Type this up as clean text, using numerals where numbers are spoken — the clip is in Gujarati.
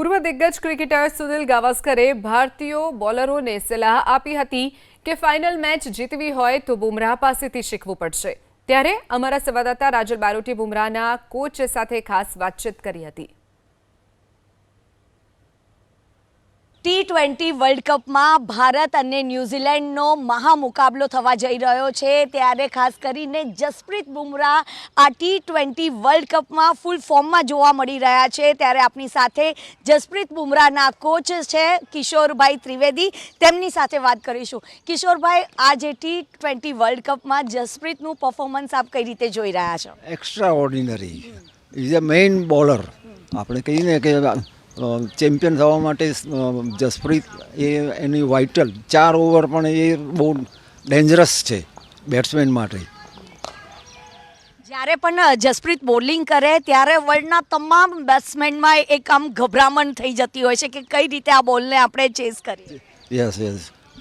પૂર્વ દિગ્ગજ ક્રિકેટર સુનિલ ગાવસ્કરે ભારતીય બોલરોને સલાહ આપી હતી કે ફાઇનલ મેચ જીતવી હોય તો બુમરાહ પાસેથી શીખવું પડશે। ત્યારે અમારા સંવાદદાતા રાજલ બારોટે બુમરાહના કોચ સાથે ખાસ વાતચીત કરી હતી। T20 વર્લ્ડ કપમાં ભારત અને ન્યૂઝીલેન્ડનો મહામુકાબલો થવા જઈ રહ્યો છે। ત્યારે ખાસ કરીને જસપ્રીત બુમરાહ આ T20 વર્લ્ડ કપમાં ફૂલ ફોર્મમાં જોવા મળી રહ્યા છે। ત્યારે આપણી સાથે જસપ્રીત બુમરાહના કોચ છે કિશોરભાઈ ત્રિવેદી, તેમની સાથે વાત કરીશું। કિશોરભાઈ, આ જે T20 વર્લ્ડ કપમાં જસપ્રીતનું પરફોર્મન્સ આપ કઈ રીતે જોઈ રહ્યા છો? Extra ordinary is a main bowler. આપણે કહીને કે ચેમ્પિયન થવા માટે જસપ્રીત એની વાઇટલ 4 ઓવર પણ એ બહુ ડેન્જરસ છે બેટ્સમેન માટે। જ્યારે પણ જસપ્રીત બોલિંગ કરે ત્યારે વર્લ્ડના તમામ બેટ્સમેનમાં એક આમ ગભરામણ થઈ જતી હોય છે કે કઈ રીતે આ બોલને આપણે ચેસ કરીએ। યસ